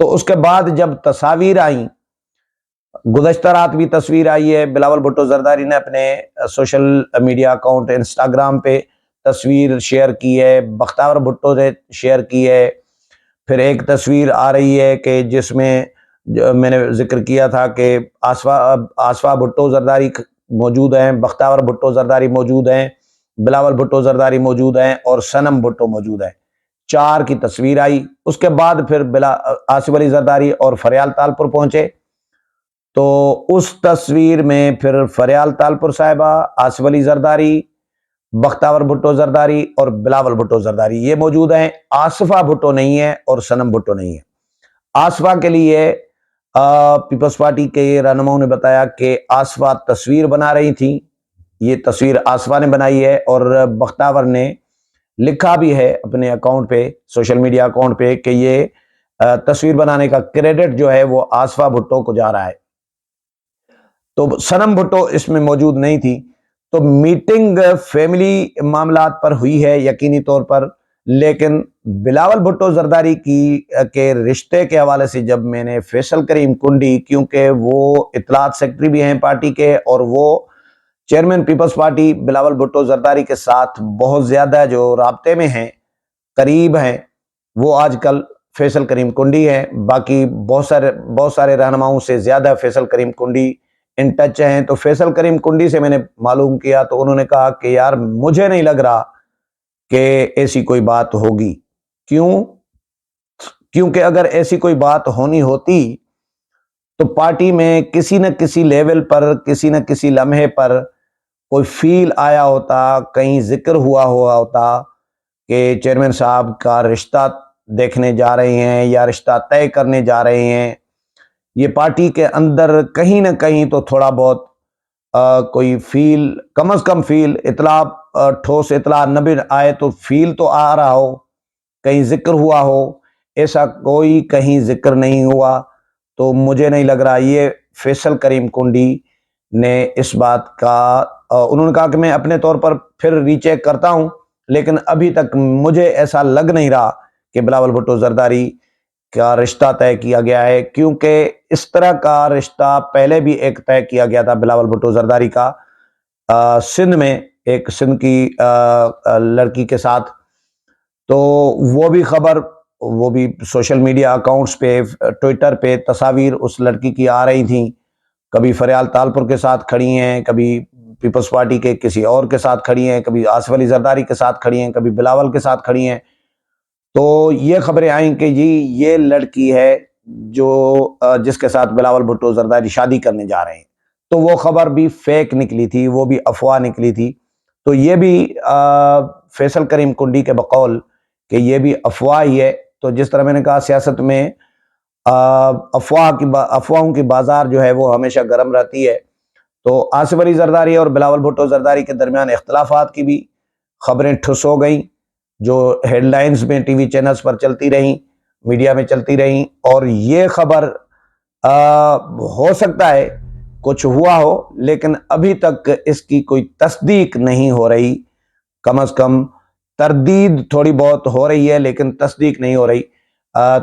تو اس کے بعد جب تصاویر آئیں، گزشتہ رات بھی تصویر آئی ہے، بلاول بھٹو زرداری نے اپنے سوشل میڈیا اکاؤنٹ انسٹاگرام پہ تصویر شیئر کی ہے، بختیار بھٹو نے شیئر کی ہے۔ پھر ایک تصویر آ رہی ہے کہ جس میں میں نے ذکر کیا تھا کہ آصفہ بھٹو زرداری موجود ہیں، بختیار بھٹو زرداری موجود ہیں، بلاول بھٹو زرداری موجود ہیں اور صنم بھٹو موجود ہیں، 4 کی تصویر آئی۔ اس کے بعد پھر آصف علی زرداری اور فریال تالپور پہنچے، تو اس تصویر میں پھر فریال تالپور صاحبہ، آصف علی زرداری، بختیار بھٹو زرداری اور بلاول بھٹو زرداری یہ موجود ہیں۔ آصفہ بھٹو نہیں ہے اور صنم بھٹو نہیں ہے۔ آصفہ کے لیے پیپلز پارٹی کے رہنماؤں نے بتایا کہ آصفہ تصویر بنا رہی تھی، یہ تصویر آصفہ نے بنائی ہے، اور بختیار نے لکھا بھی ہے اپنے اکاؤنٹ پہ، سوشل میڈیا اکاؤنٹ پہ، کہ یہ تصویر بنانے کا کریڈٹ جو ہے وہ آصفہ بھٹو کو جا رہا ہے۔ تو صنم بھٹو اس میں موجود نہیں تھی۔ تو میٹنگ فیملی معاملات پر ہوئی ہے یقینی طور پر، لیکن بلاول بھٹو زرداری کے رشتے کے حوالے سے جب میں نے فیصل کریم کنڈی، کیونکہ وہ اطلاعات سیکرٹری بھی ہیں پارٹی کے اور وہ چیئرمین پیپلز پارٹی بلاول بھٹو زرداری کے ساتھ بہت زیادہ جو رابطے میں ہیں، قریب ہیں، وہ آج کل فیصل کریم کنڈی ہیں۔ باقی بہت سارے رہنماؤں سے زیادہ فیصل کریم کنڈی ان ٹچ ہیں۔ تو فیصل کریم کنڈی سے میں نے معلوم کیا تو انہوں نے کہا کہ یار مجھے نہیں لگ رہا کہ ایسی کوئی بات ہوگی۔ کیونکہ اگر ایسی کوئی بات ہونی ہوتی تو پارٹی میں کسی نہ کسی لیول پر، کسی نہ کسی لمحے پر کوئی فیل آیا ہوتا، کہیں ذکر ہوا ہوتا کہ چیئرمین صاحب کا رشتہ دیکھنے جا رہے ہیں یا رشتہ طے کرنے جا رہے ہیں۔ یہ پارٹی کے اندر کہیں نہ کہیں تو تھوڑا بہت کوئی فیل، کم از کم فیل، اطلاع، ٹھوس اطلاع نہ بھی آئے تو فیل تو آ رہا ہو، کہیں ذکر ہوا ہو۔ ایسا کوئی کہیں ذکر نہیں ہوا، تو مجھے نہیں لگ رہا یہ فیصل کریم کنڈی نے اس بات کا، انہوں نے کہا کہ میں اپنے طور پر پھر ری چیک کرتا ہوں، لیکن ابھی تک مجھے ایسا لگ نہیں رہا کہ بلاول بھٹو زرداری کا رشتہ طے کیا گیا ہے، کیونکہ اس طرح کا رشتہ پہلے بھی ایک طے کیا گیا تھا بلاول بھٹو زرداری کا سندھ میں، ایک سندھ کی لڑکی کے ساتھ۔ تو وہ بھی خبر، وہ بھی سوشل میڈیا اکاؤنٹس پہ، ٹویٹر پہ تصاویر اس لڑکی کی آ رہی تھیں، کبھی فریال تالپور کے ساتھ کھڑی ہیں، کبھی پیپلز پارٹی کے کسی اور کے ساتھ کھڑی ہیں، کبھی آصف علی زرداری کے ساتھ کھڑی ہیں، کبھی بلاول کے ساتھ کھڑی ہیں۔ تو یہ خبریں آئیں کہ جی یہ لڑکی ہے جو جس کے ساتھ بلاول بھٹو زرداری شادی کرنے جا رہے ہیں، تو وہ خبر بھی فیک نکلی تھی، وہ بھی افواہ نکلی تھی۔ تو یہ بھی فیصل کریم کنڈی کے بقول کہ یہ بھی افواہ ہی ہے۔ تو جس طرح میں نے کہا سیاست میں افواہوں کی بازار جو ہے وہ ہمیشہ گرم رہتی ہے، تو آصف علی زرداری اور بلاول بھٹو زرداری کے درمیان اختلافات کی بھی خبریں ٹھس ہو گئیں، جو ہیڈ لائنز میں ٹی وی چینلز پر چلتی رہیں، میڈیا میں چلتی رہیں، اور یہ خبر ہو سکتا ہے کچھ ہوا ہو، لیکن ابھی تک اس کی کوئی تصدیق نہیں ہو رہی، کم از کم تردید تھوڑی بہت ہو رہی ہے لیکن تصدیق نہیں ہو رہی۔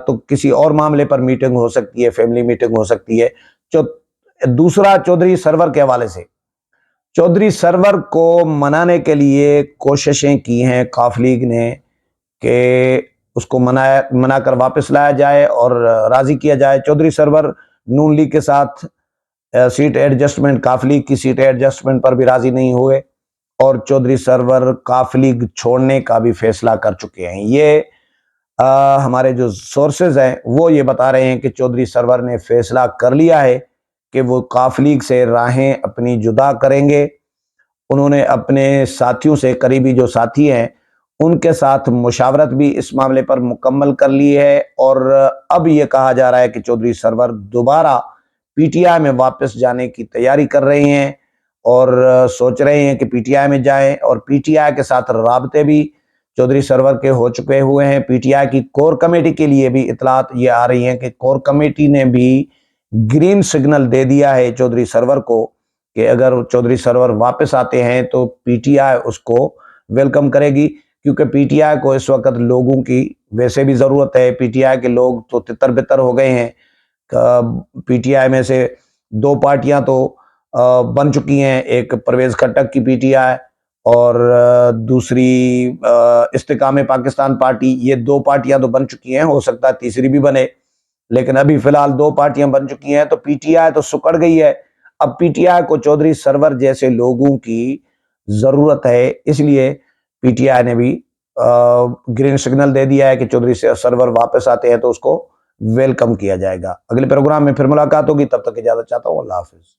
تو کسی اور معاملے پر میٹنگ ہو سکتی ہے، فیملی میٹنگ ہو سکتی ہے۔ دوسرا چودھری سرور کے حوالے سے، چودھری سرور کو منانے کے لیے کوششیں کی ہیں قاف لیگ نے کہ اس کو منا کر واپس لایا جائے اور راضی کیا جائے۔ چودھری سرور نون لیگ کے ساتھ سیٹ ایڈجسٹمنٹ، قاف لیگ کی سیٹ ایڈجسٹمنٹ پر بھی راضی نہیں ہوئے، اور چودھری سرور قاف لیگ چھوڑنے کا بھی فیصلہ کر چکے ہیں۔ یہ ہمارے جو سورسز ہیں وہ یہ بتا رہے ہیں کہ چودھری سرور نے فیصلہ کر لیا ہے کہ وہ قاف لیگ سے راہیں اپنی جدا کریں گے۔ انہوں نے اپنے ساتھیوں سے، قریبی جو ساتھی ہیں ان کے ساتھ مشاورت بھی اس معاملے پر مکمل کر لی ہے، اور اب یہ کہا جا رہا ہے کہ چودھری سرور دوبارہ پی ٹی آئی میں واپس جانے کی تیاری کر رہے ہیں، اور سوچ رہے ہیں کہ پی ٹی آئی میں جائیں، اور پی ٹی آئی کے ساتھ رابطے بھی چودھری سرور کے ہو چکے ہوئے ہیں۔ پی ٹی آئی کی کور کمیٹی کے لیے بھی اطلاعات یہ آ رہی ہیں کہ کور کمیٹی نے بھی گرین سگنل دے دیا ہے چودھری سرور کو کہ اگر چودھری سرور واپس آتے ہیں تو پی ٹی آئی اس کو ویلکم کرے گی، کیونکہ پی ٹی آئی کو اس وقت لوگوں کی ویسے بھی ضرورت ہے. پی ٹی آئی کے لوگ تو تتر بتر ہو گئے ہیں. پی ٹی آئی میں سے دو پارٹیاں تو بن چکی ہیں، ایک پرویز خٹک کی پی ٹی آئی اور دوسری استحکام پاکستان پارٹی. یہ دو پارٹیاں تو بن چکی ہیں، ہو سکتا ہے تیسری بھی بنے، لیکن ابھی فی الحال دو پارٹیاں بن چکی ہیں. تو پی ٹی آئی تو سکڑ گئی ہے. اب پی ٹی آئی کو چودھری سرور جیسے لوگوں کی ضرورت ہے، اس لیے پی ٹی آئی نے بھی گرین سگنل دے دیا ہے کہ چودھری سرور واپس آتے ہیں تو اس کو ویلکم کیا جائے گا. اگلے پروگرام میں پھر ملاقات ہوگی، تب تک اجازت چاہتا ہوں. اللہ حافظ.